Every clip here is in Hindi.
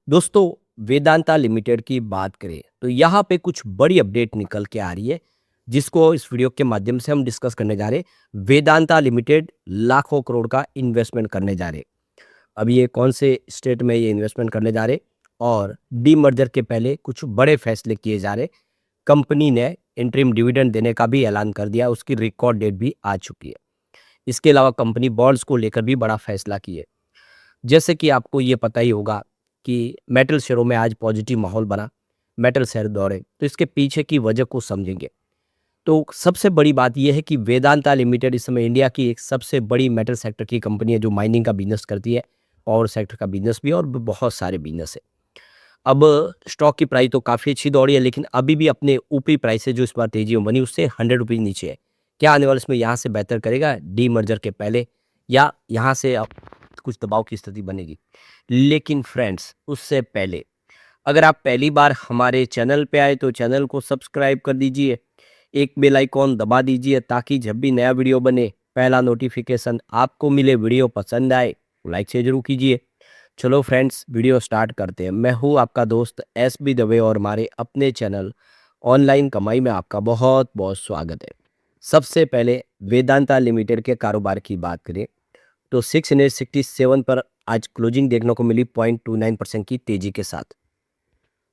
दोस्तों, वेदांता लिमिटेड की बात करें तो यहाँ पे कुछ बड़ी अपडेट निकल के आ रही है जिसको इस वीडियो के माध्यम से हम डिस्कस करने जा रहे हैं। वेदांता लिमिटेड लाखों करोड़ का इन्वेस्टमेंट करने जा रहे। अब ये कौन से स्टेट में ये इन्वेस्टमेंट करने जा रहे और डी मर्जर के पहले कुछ बड़े फैसले किए जा रहे। कंपनी ने इंटरिम डिविडेंड देने का भी ऐलान कर दिया, उसकी रिकॉर्ड डेट भी आ चुकी है। इसके अलावा कंपनी बॉन्ड्स को लेकर भी बड़ा फैसला किए। जैसे कि आपको ये पता ही होगा कि मेटल शेयरों में आज पॉजिटिव माहौल बना, मेटल शेयर दौड़े, तो इसके पीछे की वजह को समझेंगे। तो सबसे बड़ी बात यह है कि वेदांता लिमिटेड इस समय इंडिया की एक सबसे बड़ी मेटल सेक्टर की कंपनी है जो माइनिंग का बिजनेस करती है, पावर सेक्टर का बिजनेस भी और भी बहुत सारे बिजनेस है। अब स्टॉक की प्राइस तो काफ़ी अच्छी दौड़ी है, लेकिन अभी भी अपने ऊपरी प्राइस से जो इस बार तेजी में बनी उससे 100 रुपीज़ नीचे है। क्या आने वाले इसमें यहाँ से बेहतर करेगा डी मर्जर के पहले, या यहाँ से अब कुछ दबाव की स्थिति बनेगी? लेकिन फ्रेंड्स, उससे पहले अगर आप पहली बार हमारे चैनल पे आए तो चैनल को सब्सक्राइब कर दीजिए, एक बेल आइकॉन दबा दीजिए ताकि जब भी नया वीडियो बने पहला नोटिफिकेशन आपको मिले। वीडियो पसंद आए तो लाइक से जरूर कीजिए। चलो फ्रेंड्स, वीडियो स्टार्ट करते हैं। मैं हूँ आपका दोस्त एस बी दवे और हमारे अपने चैनल ऑनलाइन कमाई में आपका बहुत बहुत स्वागत है। सबसे पहले वेदांता लिमिटेड के कारोबार की बात करें तो 667 पर आज क्लोजिंग देखने को मिली 0.29% की तेजी के साथ।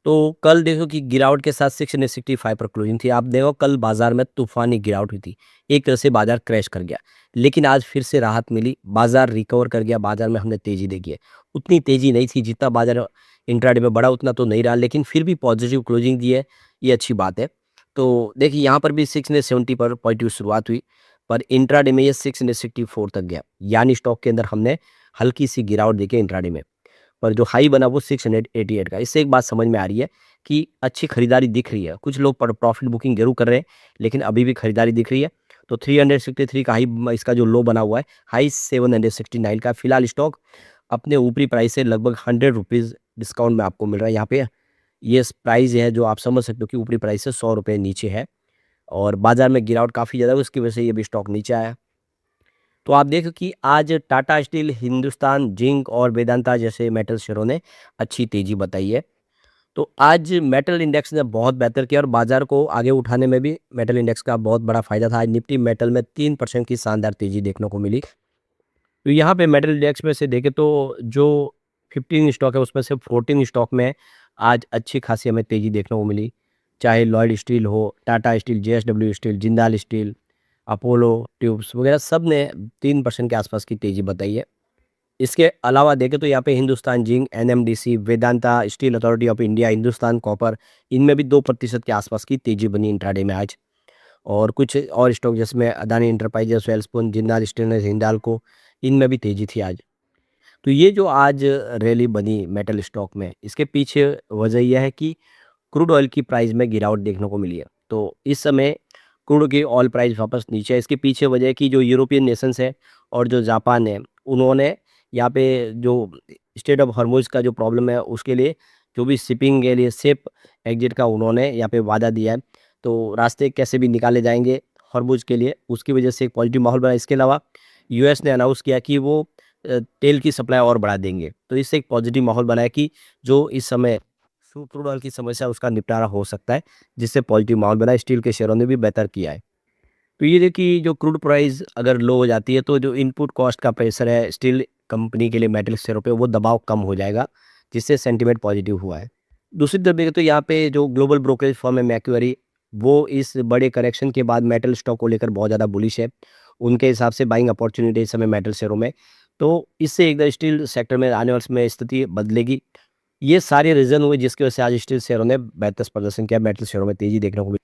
तो कल देखो कि गिरावट के साथ 665 पर क्लोजिंग थी। आप देखो कल बाजार में तूफानी गिरावट हुई थी, एक तरह से बाजार क्रैश कर गया, लेकिन आज फिर से राहत मिली, बाजार रिकवर कर गया। बाजार में हमने तेजी देखी है, उतनी तेजी नहीं थी जितना बाजार इंट्राडे में बढ़ा, उतना तो नहीं रहा, लेकिन फिर भी पॉजिटिव क्लोजिंग दी है, ये अच्छी बात है। तो देखिए यहाँ पर भी 670 पर पॉजिटिव शुरुआत हुई, पर इंट्राडे में ये 664 तक गया, यानी स्टॉक के अंदर हमने हल्की सी गिरावट देखी इंट्राडे में। पर जो हाई बना वो 688 का। इससे एक बात समझ में आ रही है कि अच्छी खरीदारी दिख रही है। कुछ लोग प्रॉफिट बुकिंग जरूर कर रहे हैं, लेकिन अभी भी खरीदारी दिख रही है। तो 363 का हाई, इसका जो लो बना हुआ है, हाई 769 का। फिलहाल स्टॉक अपने ऊपरी प्राइस से लगभग 100 रुपीज़ डिस्काउंट में आपको मिल रहा है। यहाँ पे ये प्राइस है जो आप समझ सकते हो कि ऊपरी प्राइस से 100 रुपये नीचे है, और बाजार में गिरावट काफ़ी ज़्यादा है, उसकी वजह से ये भी स्टॉक नीचे आया। तो आप देखो कि आज टाटा स्टील, हिंदुस्तान जिंक और वेदांता जैसे मेटल शेयरों ने अच्छी तेजी बताई है। तो आज मेटल इंडेक्स ने बहुत बेहतर किया और बाजार को आगे उठाने में भी मेटल इंडेक्स का बहुत बड़ा फायदा था। आज निफ्टी मेटल में 3% की शानदार तेजी देखने को मिली। तो यहाँ पे मेटल इंडेक्स में से देखें तो जो 15 स्टॉक है उसमें से 14 स्टॉक में आज अच्छी खासी हमें तेजी देखने को मिली। चाहे लॉयड स्टील हो, Tata steel, JSW steel, Jindal steel, Apollo tubes वगैरह, सब ने 3% के आसपास की तेजी बताई है। इसके अलावा देखें तो यहाँ पे Hindustan zinc, NMDC, Vedanta, steel authority of India, Hindustan copper, इनमें भी 2% के आसपास की तेजी बनी इंट्राडे में आज। और कुछ और स्टॉक जिसमें अदानी इंटरप्राइजेस, वेल्सपुन, जिंदाल स्टेनलेस, हिंडाल्को, इनमें भी तेजी थी आज। तो ये जो आज रैली बनी मेटल स्टॉक में, इसके पीछे वजह यह है कि क्रूड ऑयल की प्राइस में गिरावट देखने को मिली है। तो इस समय क्रूड की ऑयल प्राइस वापस नीचे है। इसके पीछे वजह है कि जो यूरोपियन नेशंस है और जो जापान है, उन्होंने यहाँ पे जो स्टेट ऑफ हॉर्मुज का जो प्रॉब्लम है उसके लिए जो भी शिपिंग के लिए सेफ एग्जिट का उन्होंने यहाँ पे वादा दिया है। तो रास्ते कैसे भी निकाले जाएंगे हॉर्मुज के लिए, उसकी वजह से एक पॉजिटिव माहौल बना। इसके अलावा यूएस ने अनाउंस किया कि वो तेल की सप्लाई और बढ़ा देंगे, तो इससे एक पॉजिटिव माहौल बना है कि जो इस समय क्रूड ऑयल की समस्या उसका निपटारा हो सकता है, जिससे पॉजिटिव माहौल बना। स्टील के शेयरों ने भी बेहतर किया है। तो ये देखिए जो क्रूड प्राइस अगर लो हो जाती है तो जो इनपुट कॉस्ट का प्रेशर है स्टील कंपनी के लिए मेटल शेयरों पे, वो दबाव कम हो जाएगा, जिससे सेंटीमेंट पॉजिटिव हुआ है। दूसरी तरफ देखें तो यहाँ पे जो ग्लोबल ब्रोकरेज फर्म है मैक्वेरी, वो इस बड़े करेक्शन के बाद मेटल स्टॉक को लेकर बहुत ज़्यादा बुलिश है। उनके हिसाब से बाइंग अपॉर्चुनिटी इस समय मेटल शेयरों में, तो इससे एकदम स्टील सेक्टर में आने वाले समय स्थिति बदलेगी। ये सारे रीज़न हुए जिसकी वजह से आज स्टील शेयरों ने बेहतर प्रदर्शन किया, मेटल शेयरों में तेज़ी देखने को मिली।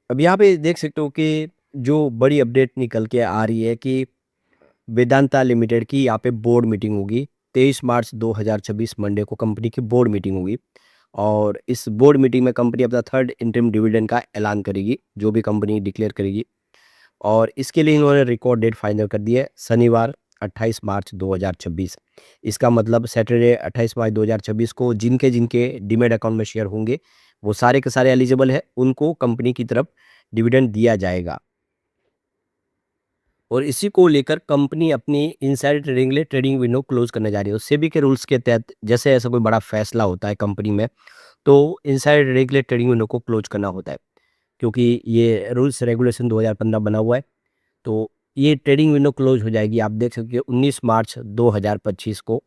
अब यहाँ पे देख सकते हो कि जो बड़ी अपडेट निकल के आ रही है कि वेदांता लिमिटेड की यहाँ पे बोर्ड मीटिंग होगी 23 मार्च 2026 मंडे को कंपनी की बोर्ड मीटिंग होगी, और इस बोर्ड मीटिंग में कंपनी अपना थर्ड इंटरिम डिविडेंड का ऐलान करेगी, जो भी कंपनी डिक्लेयर करेगी। और इसके लिए इन्होंने रिकॉर्ड डेट फाइनल कर दी है, शनिवार 28 मार्च 2026। इसका मतलब सैटरडे 28 मार्च 2026 को जिनके जिनके डीमैट अकाउंट में शेयर होंगे वो सारे के सारे एलिजिबल है, उनको कंपनी की तरफ डिविडेंड दिया जाएगा। और इसी को लेकर कंपनी अपनी इनसाइडर ट्रेडिंग के लिए ट्रेडिंग विंडो क्लोज करने जा रही है। सेबी के रूल्स के तहत जैसे ऐसा कोई बड़ा फैसला होता है कंपनी में, तो इनसाइडर ट्रेडिंग के लिए ट्रेडिंग विंडो को क्लोज करना होता है, क्योंकि ये रूल्स रेगुलेशन 2015 बना हुआ है। तो ये ट्रेडिंग विंडो क्लोज हो जाएगी। आप देख सकते हो 19 मार्च 2025 को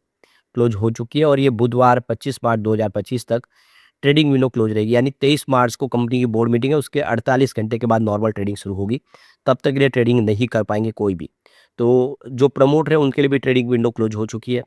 क्लोज हो चुकी है और ये बुधवार 25 मार्च 2025 तक ट्रेडिंग विंडो क्लोज रहेगी। यानी 23 मार्च को कंपनी की बोर्ड मीटिंग है, उसके 48 घंटे के बाद नॉर्मल ट्रेडिंग शुरू होगी। तब तक के लिए ट्रेडिंग नहीं कर पाएंगे कोई भी। तो जो प्रमोटर है उनके लिए भी ट्रेडिंग विंडो क्लोज हो चुकी है,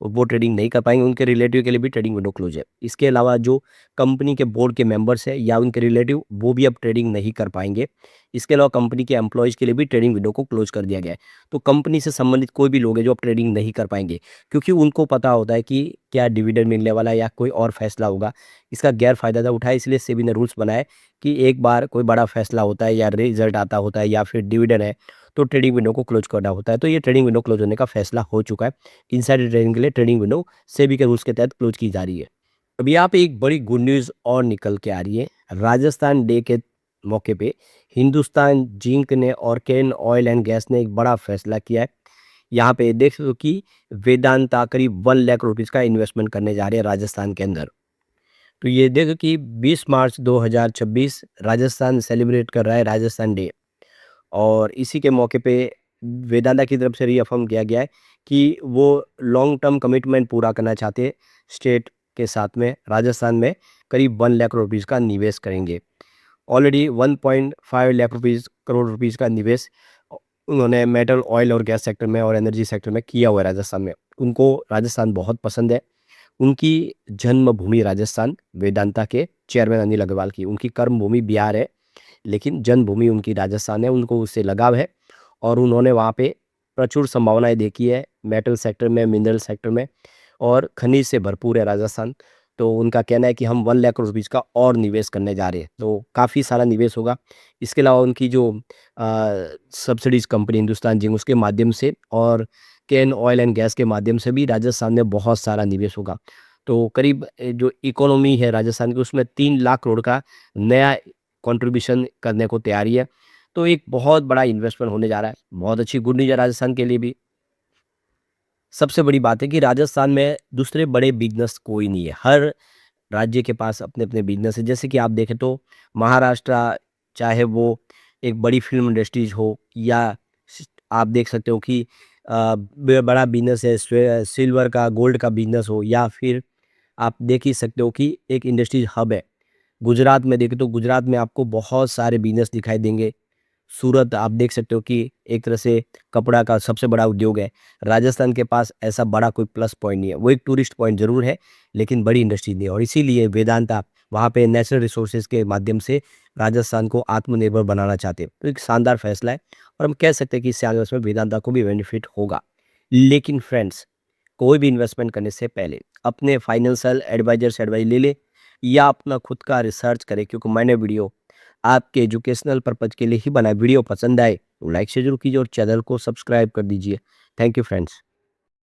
वो ट्रेडिंग नहीं कर पाएंगे। उनके रिलेटिव के लिए भी ट्रेडिंग विंडो क्लोज है। इसके अलावा जो कंपनी के बोर्ड के मेंबर्स है या उनके रिलेटिव, वो भी अब ट्रेडिंग नहीं कर पाएंगे। इसके अलावा कंपनी के एम्प्लॉयज़ के लिए भी ट्रेडिंग विंडो को क्लोज कर दिया गया है। तो कंपनी से संबंधित कोई भी लोग हैं जो अब ट्रेडिंग नहीं कर पाएंगे, क्योंकि उनको पता होता है कि क्या डिविडेंड मिलने वाला है या कोई और फैसला होगा। इसका गैर फायदा था उठाया, इसलिए सेबी ने रूल्स बनाए कि एक बार कोई बड़ा फैसला होता है या रिजल्ट आता होता है या फिर डिविडेंड है, तो ट्रेडिंग विंडो को क्लोज करना होता है। तो ये ट्रेडिंग विंडो क्लोज होने का फैसला हो चुका है। इनसाइडर ट्रेडिंग के लिए ट्रेडिंग विंडो सेबी के रूल्स के तहत क्लोज की जा रही है। अब यहाँ पे एक बड़ी गुड न्यूज़ और निकल के आ रही है। राजस्थान डे के मौके पे हिंदुस्तान जिंक ने और केन ऑयल एंड गैस ने एक बड़ा फैसला किया है। यहाँ पे देख सकते हो कि वेदांता करीब 1 लाख रुपीज़ का इन्वेस्टमेंट करने जा रहे हैं राजस्थान के अंदर। तो ये देखो कि 20 मार्च 2026 राजस्थान सेलिब्रेट कर रहा है राजस्थान डे, और इसी के मौके पे वेदांता की तरफ से रीअफ़र्म किया गया है कि वो लॉन्ग टर्म कमिटमेंट पूरा करना चाहते हैं। स्टेट के साथ में राजस्थान में करीब 1 लाख रुपीज़ का निवेश करेंगे। ऑलरेडी 1.5 लाख करोड़ रुपीज़ का निवेश उन्होंने मेटल, ऑयल और गैस सेक्टर में और एनर्जी सेक्टर में किया हुआ है राजस्थान में। उनको राजस्थान बहुत पसंद है। उनकी जन्मभूमि राजस्थान, वेदांता के चेयरमैन अनिल अग्रवाल की, उनकी कर्मभूमि बिहार है, लेकिन जन्मभूमि उनकी राजस्थान है। उनको उससे लगाव है और उन्होंने वहाँ पे प्रचुर संभावनाएं देखी है मेटल सेक्टर में, मिनरल सेक्टर में, और खनिज से भरपूर है राजस्थान। तो उनका कहना है कि हम 1 लाख रुपीज़ का और निवेश करने जा रहे हैं, तो काफ़ी सारा निवेश होगा। इसके अलावा उनकी जो सब्सिडीज़ कंपनी हिंदुस्तान जिंक, उसके माध्यम से और केन ऑयल एंड गैस के माध्यम से भी राजस्थान में बहुत सारा निवेश होगा। तो करीब जो इकोनॉमी है राजस्थान की, उसमें 3 लाख करोड़ का नया कंट्रीब्यूशन करने को तैयारी है। तो एक बहुत बड़ा इन्वेस्टमेंट होने जा रहा है। बहुत अच्छी गुड न्यूज़ है राजस्थान के लिए भी। सबसे बड़ी बात है कि राजस्थान में दूसरे बड़े बिज़नेस कोई नहीं है। हर राज्य के पास अपने-अपने बिज़नेस है। जैसे कि आप देखें तो महाराष्ट्र, चाहे वो एक बड़ी फ़िल्म इंडस्ट्रीज़ हो या स आप देख सकते हो कि ब बड़ा बिज़नेस है, सिल्वर का, गोल्ड का बिज़नेस हो, या फिर आप देख ही सकते हो कि एक इंडस्ट्रीज़ हब है। गुजरात में देखें तो गुजरात में आपको बहुत सारे बिज़नेस दिखाई देंगे। सूरत आप देख सकते हो कि एक तरह से कपड़ा का सबसे बड़ा उद्योग है। राजस्थान के पास ऐसा बड़ा कोई प्लस पॉइंट नहीं है। वो एक टूरिस्ट पॉइंट ज़रूर है, लेकिन बड़ी इंडस्ट्री नहीं है, और इसीलिए वेदांता वहाँ पे नेचुरल रिसोर्सेज़ के माध्यम से राजस्थान को आत्मनिर्भर बनाना चाहते हैं। तो एक शानदार फैसला है और हम कह सकते हैं कि इससे आने वाले समय में वेदांता को भी बेनिफिट होगा। लेकिन फ्रेंड्स, कोई भी इन्वेस्टमेंट करने से पहले अपने फाइनेंशियल एडवाइजर से एडवाइस ले ले या अपना खुद का रिसर्च करें, क्योंकि मैंने वीडियो आपके एजुकेशनल पर्पज़ के लिए ही बनाया। वीडियो पसंद आए तो लाइक शेयर जरूर कीजिए और चैनल को सब्सक्राइब कर दीजिए। Thank you friends.